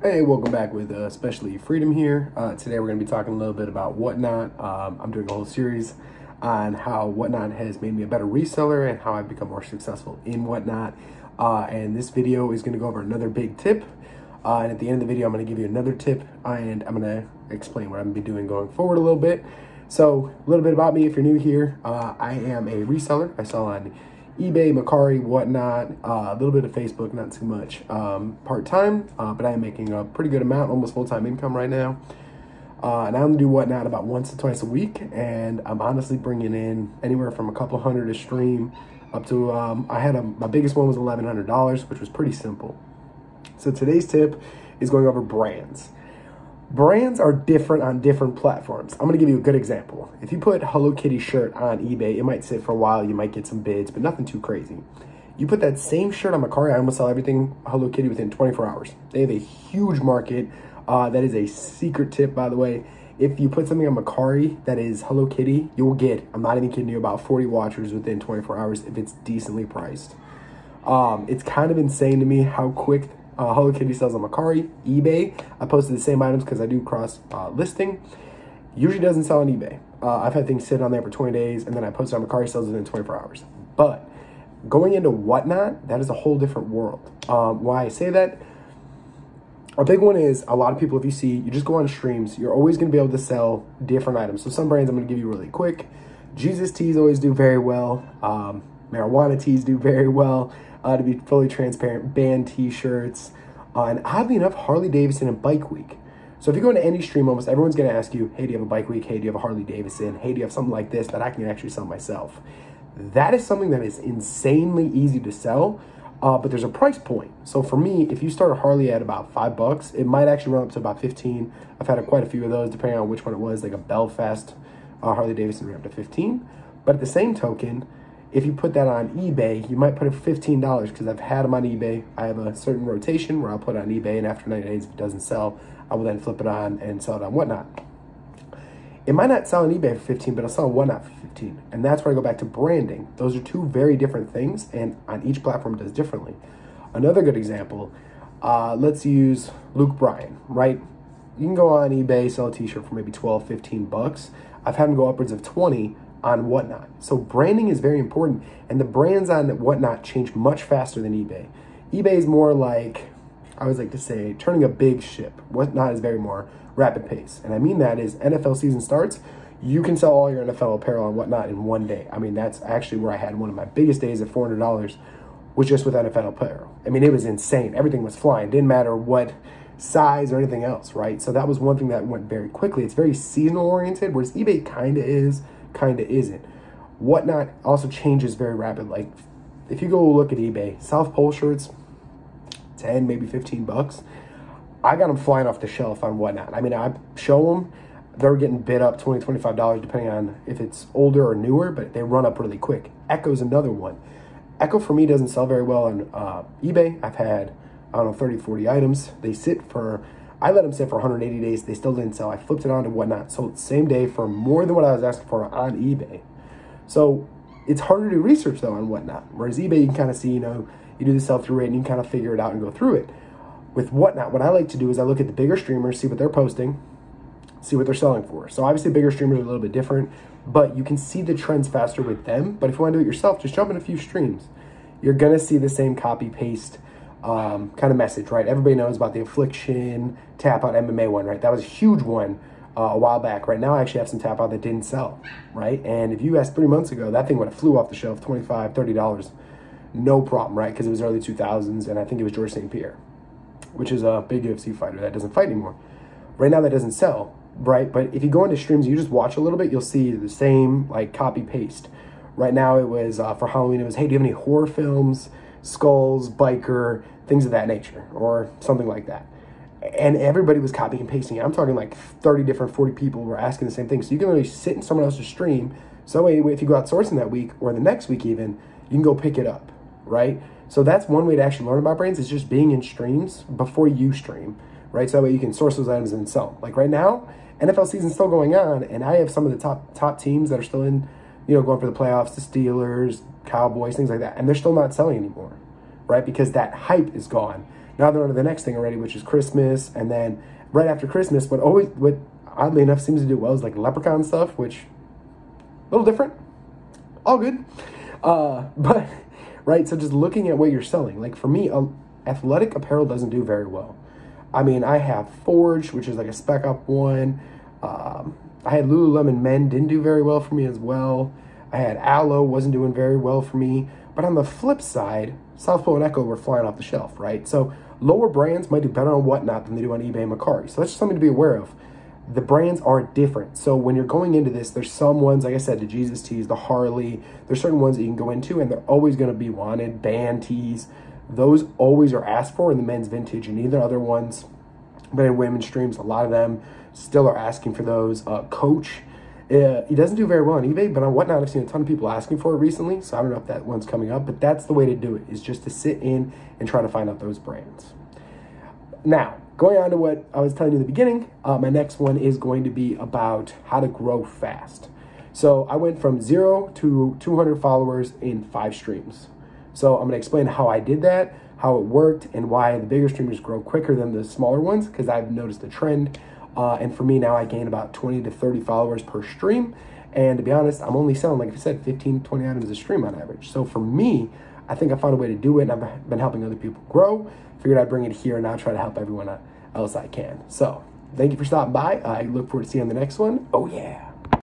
Hey, welcome back with Especially Freedom here. Today we're going to be talking a little bit about Whatnot. I'm doing a whole series on how Whatnot has made me a better reseller and how I've become more successful in Whatnot. And this video is going to go over another big tip. And at the end of the video, I'm going to give you another tip and I'm going to explain what I'm going to be doing going forward a little bit. So a little bit about me, if you're new here, I am a reseller. I sell on eBay, Mercari, Whatnot, a little bit of Facebook, not too much, part-time, but I am making a pretty good amount, almost full-time income right now. And I only do Whatnot about once or twice a week, and I'm honestly bringing in anywhere from a couple hundred a stream up to, my biggest one was $1,100, which was pretty simple. So today's tip is going over brands. Brands are different on different platforms. I'm going to give you a good example. If you put Hello Kitty shirt on eBay, it might sit for a while. You might get some bids, but nothing too crazy. You put that same shirt on Mercari, I almost sell everything Hello Kitty within 24 hours. They have a huge market. That is a secret tip, by the way. If you put something on Mercari that is Hello Kitty, you will get, I'm not even kidding you, about 40 watchers within 24 hours if it's decently priced. It's kind of insane to me how quick Hello Kitty sells on Mercari. eBay, I posted the same items because I do cross listing. Usually doesn't sell on eBay. I've had things sit on there for 20 days and then I post it on Mercari, sells within 24 hours. But going into Whatnot, that is a whole different world. Why I say that, a big one is a lot of people, if you see, you just go on streams, you're always going to be able to sell different items. So some brands I'm going to give you really quick. Jesus teas always do very well. Marijuana teas do very well. To be fully transparent, band t-shirts, and oddly enough, Harley Davidson and Bike Week. So if you go into any stream, almost everyone's going to ask you, hey, do you have a Bike Week? Hey, do you have a Harley Davidson? Hey, do you have something like this that I can actually sell myself? That is something that is insanely easy to sell, but there's a price point. So for me, if you start a Harley at about $5, it might actually run up to about 15. I've had quite a few of those, depending on which one it was, like a Belfast Harley Davidson ran up to 15. But at the same token, if you put that on eBay, you might put it for $15 because I've had them on eBay. I have a certain rotation where I'll put it on eBay, and after 90 days, if it doesn't sell, I will then flip it on and sell it on Whatnot. It might not sell on eBay for 15, but it'll sell on Whatnot for 15. And that's where I go back to branding. Those are two very different things, and on each platform it does differently. Another good example, let's use Luke Bryan, right? You can go on eBay, sell a t-shirt for maybe 12, 15 bucks. I've had them go upwards of 20 on Whatnot. So branding is very important, and the brands on Whatnot change much faster than eBay. eBay is more like, I always like to say, turning a big ship. Whatnot is very more rapid pace. And I mean that is NFL season starts, you can sell all your NFL apparel on Whatnot in one day. I mean, that's actually where I had one of my biggest days at $400 was just with NFL apparel. I mean, it was insane. Everything was flying. Didn't matter what size or anything else, right? So that was one thing that went very quickly. It's very seasonal oriented, whereas eBay kind of is, kind of isn't. Whatnot also changes very rapid. Like if you go look at eBay, South Pole shirts, 10, maybe 15 bucks. I got them flying off the shelf on Whatnot. I mean, I show them, they're getting bid up $20, $25 depending on if it's older or newer, but they run up really quick. Echo's another one. Echo for me doesn't sell very well on eBay. I've had, I don't know, 30, 40 items. They sit for, I let them sit for 180 days. They still didn't sell. I flipped it on to Whatnot. Sold the same day for more than what I was asking for on eBay. So it's harder to research though on Whatnot. Whereas eBay, you can kind of see, you know, you do the sell-through rate and you can kind of figure it out and go through it. With Whatnot, what I like to do is I look at the bigger streamers, see what they're posting, see what they're selling for. So obviously bigger streamers are a little bit different, but you can see the trends faster with them. But if you want to do it yourself, just jump in a few streams. You're going to see the same copy-paste kind of message, right? Everybody knows about the Affliction tap out MMA one, right? That was a huge one a while back. Right now I actually have some tap out that didn't sell, right? And if you asked 3 months ago, that thing would have flew off the shelf, $25, $30, no problem, right? Because it was early 2000s, and I think it was George St. Pierre, which is a big UFC fighter that doesn't fight anymore. Right now that doesn't sell, right? But if you go into streams, you just watch a little bit, you'll see the same like copy paste. Right now it was for Halloween, it was, hey, do you have any horror films, skulls, biker, things of that nature, or something like that. And everybody was copying and pasting. I'm talking like 30 different, 40 people were asking the same thing. So you can literally sit in someone else's stream. So anyway, if you go out sourcing that week or the next week even, you can go pick it up, right? So that's one way to actually learn about brands is just being in streams before you stream, right? So that way you can source those items and sell them. Like right now, NFL season's still going on, and I have some of the top teams that are still in, you know, going for the playoffs, the Steelers, Cowboys, things like that, and they're still not selling anymore, right? Because that hype is gone. Now they're on to the next thing already, which is Christmas. And then right after Christmas, what oddly enough seems to do well is like leprechaun stuff, which a little different, all good. But right, so just looking at what you're selling, like for me, athletic apparel doesn't do very well. I mean, I have Forge, which is like a spec up one. I had Lululemon Men, didn't do very well for me as well. I had Aloe, wasn't doing very well for me. But on the flip side, South Pole and Echo were flying off the shelf, right? So lower brands might do better on Whatnot than they do on eBay and Mercari. So that's just something to be aware of. The brands are different. So when you're going into this, there's some ones, like I said, the Jesus tees, the Harley, there's certain ones that you can go into and they're always going to be wanted. Band tees, those always are asked for in the men's vintage, and either other ones, but in women's streams, a lot of them still are asking for those. Coach, he doesn't do very well on eBay, but on Whatnot, I've seen a ton of people asking for it recently. So I don't know if that one's coming up, but that's the way to do it, is just to sit in and try to find out those brands. Now, going on to what I was telling you in the beginning, my next one is going to be about how to grow fast. So I went from 0 to 200 followers in 5 streams. So I'm going to explain how I did that, how it worked, and why the bigger streamers grow quicker than the smaller ones, because I've noticed a trend. And for me now, I gain about 20 to 30 followers per stream. And to be honest, I'm only selling, like I said, 15, 20 items a stream on average. So for me, I think I found a way to do it, and I've been helping other people grow. Figured I'd bring it here and now try to help everyone else I can. So thank you for stopping by. I look forward to seeing you on the next one. Oh yeah.